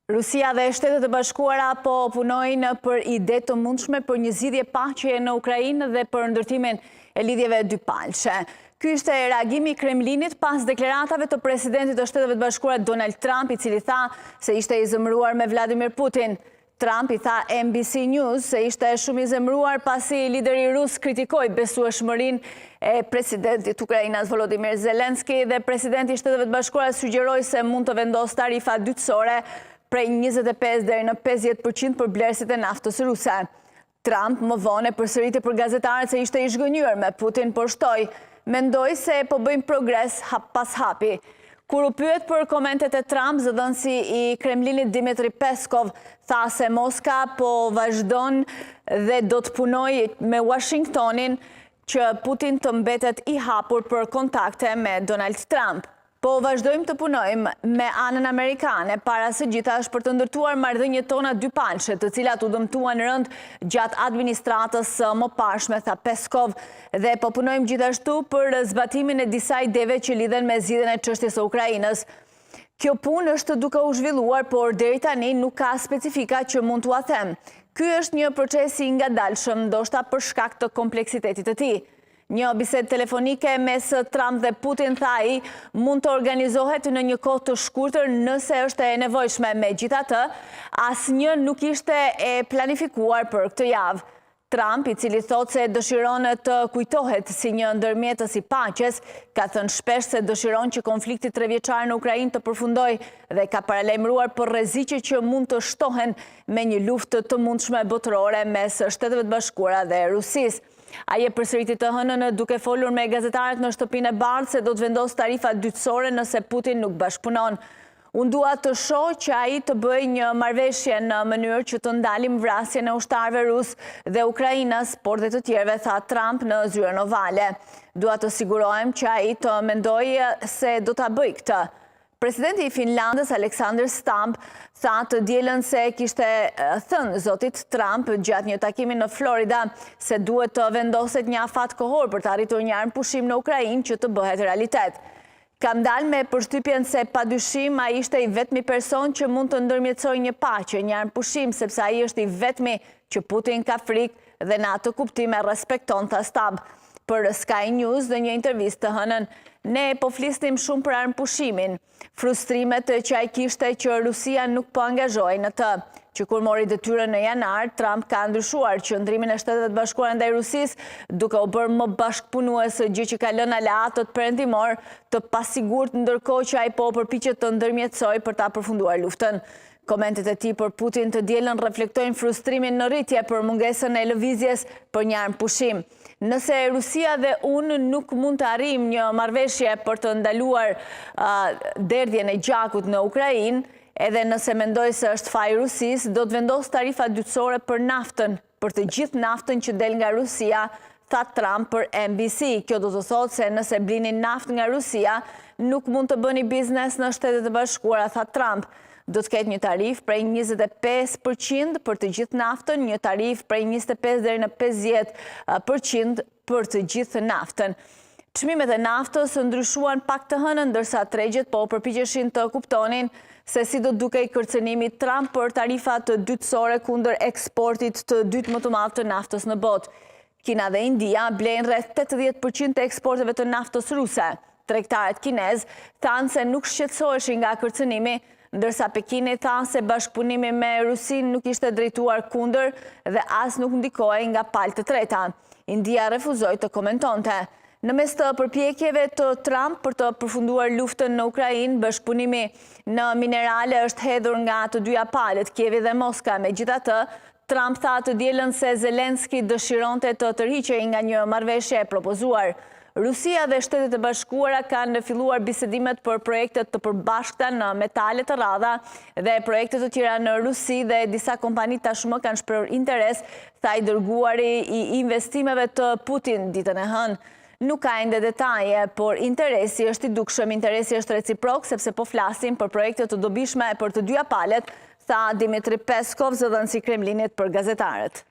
Rusia dhe Shtetet e Bashkuara po punojnë për ide të mundshme për një zgjidhje paqeje në Ukrainë dhe për ndërtimin e lidhjeve dypalçe. Ky ishte reagimi i Kremlinit pas deklaratave të presidentit të Shteteve të Bashkuara Donald Trump, i cili tha se ishte i zemëruar me Vladimir Putin. Trump i tha NBC News se ishte shumë i zemëruar pasi lideri rus kritikoi besueshmërinë e presidentit Ukrainës Volodymyr Zelensky dhe presidenti i Shteteve të Bashkuara sugjeroi se mund të vendosë tarifa dytësore prej 25 deri në 50% për blerësit e naftës ruse. Trump më vonë përsëriti për gazetarët se ishte i zhgënjur me Putin, por shtoi, mendoi se po bëjmë progres hap pas hapi. Kur u pyet për komentet e Trump, zëdhënësi i Kremlinit Dmitry Peskov tha se Moska po vazhdon dhe do të punojë me Washingtonin që Putin të mbetet i hapur për kontakte me Donald Trump. Po vazhdojmë të punojmë me anën amerikane para së gjithash për të ndërtuar marrëdhënie tona dypalçe, të cilat u dëmtuan rënd gjatë administratës së mëparshme, tha Peskov, dhe po punojmë gjithashtu për zbatimin e disa ideve që lidhen me zgjidhjen e çështjes së Ukrainës. Kjo punë është duke u zhvilluar, por deri tani nuk ka specifika që mund t'ua them. Ky është një proces i ngadalshëm, ndoshta për shkak të kompleksitetit të tij. Një bisedë telefonike mes Trump dhe Putin, tha ai, mund të organizohet në një kohë të shkurtër nëse është e nevojshme. Megjithatë, asnjë nuk ishte e planifikuar për këtë javë. Trump, i cili thotë se dëshiron të kujtohet si një ndërmjetës i paqes, ka thënë shpesh se dëshiron që konflikti 3 vjeçar në Ukrainë të përfundojë dhe ka paralajmëruar për rreziqe që mund të shtohen me një luftë të mundshme botërore mes Shteteve të Bashkuara dhe Rusisë. Ai e përsëriti të hënën duke folur me gazetarët në shtëpinë e Bardhë se do të vendosë tarifa dytësore nëse Putin nuk bashkëpunon. Unë dua të shoh që ai të bëjë një marrëveshje në mënyrë që të ndalim vrasjen e ushtarëve rus dhe ukrainas, por dhe të tjerëve, tha Trump në zyrën ovale. Dua të sigurohem që ai të mendojë se do ta bëjë këtë. Presidenti i Finlandës, Alexander Stubb, tha të dielën se kishte thënë zotit Trump gjatë një takimi në Florida se duhet të vendoset një afat kohor për të arritur një armëpushim në Ukrainë që të bëhet realitet. Kam dalë me përshtypjen se padyshim ai ishte i vetmi person që mund të ndërmjetësojë një paqe, një armëpushim, sepse ai është i vetmi që Putin ka frikë dhe në atë kuptim e respekton, tha Stubb. Për Sky News dhe një intervistë të hënën, ne po flisnim shumë për armëpushimin, frustrimet që ai kishte që Rusia nuk po angazhohej në të. Që kur mori detyrën në janar, Trump ka ndryshuar qëndrimin e Shteteve të Bashkuara ndaj Rusisë, duke u bërë më bashkëpunues, gjë që ka lënë aleatët perëndimor të pasigurt, ndërkohë që ai po përpiqet të ndërmjetësojë për ta përfunduar luftën. Komentet e tij për Putin të dielën reflektojnë frustrimin në rritje për mungesën e lëvizjes për një armëpushim. Nëse Rusia dhe unë nuk mund të arrijmë një marrëveshje për të ndaluar derdhjen e gjakut në Ukrainë, edhe nëse mendoj se është faji Rusisë, do të vendosë tarifa dytësore për naftën, për të gjithë naftën që del nga Rusia, tha Trump për NBC. Kjo do të thotë se nëse blini naftë nga Rusia, nuk mund të bëni biznes në Shtetet e Bashkuara, tha Trump. Do të ketë një tarif prej 25% për të gjithë naftën, një tarif prej 25 deri në 50% për të gjithë naftën. Çmimet e naftës ndryshuan pak të hënën, ndërsa tregjet po përpiqeshin të kuptonin se si do dukej kërcënimi Trump për tarifa të dytësore kundër eksportit të dytë më të madh të naftës në botë. Kina dhe India blejnë rreth 80% të eksporteve të naftës ruse. Tregtarët kinezë thanë se nuk shqetësoheshin nga kërcënimi, ndërsa Pekini tha se bashkëpunimi me Rusinë nuk ishte drejtuar kundër dhe as nuk ndikohej nga palë të treta. India refuzoi të komentonte. Në mes të përpjekjeve të Trump për të përfunduar luftën në Ukrainë, bashkëpunimi në minerale është hedhur nga të dyja palët, Kievi dhe Moska. Megjithatë, Trump tha të dielën se Zelensky dëshironte të tërhiqej nga një marrëveshje e propozuar. Rusia dhe Shtetet e Bashkuara kanë filluar bisedimet për projektet të përbashkëta në metale të rralla dhe projekte të tjera në Rusi dhe disa kompani tashmë kanë shprehur interes, tha i dërguari i investimeve të Putin ditën e hënë. Nuk ka ende detaje, por interesi është i dukshëm, interesi është reciprok sepse po flasim për projekte të dobishme për të dyja palët, tha Dmitry Peskov, zëdhënësi i Kremlinit për gazetarët.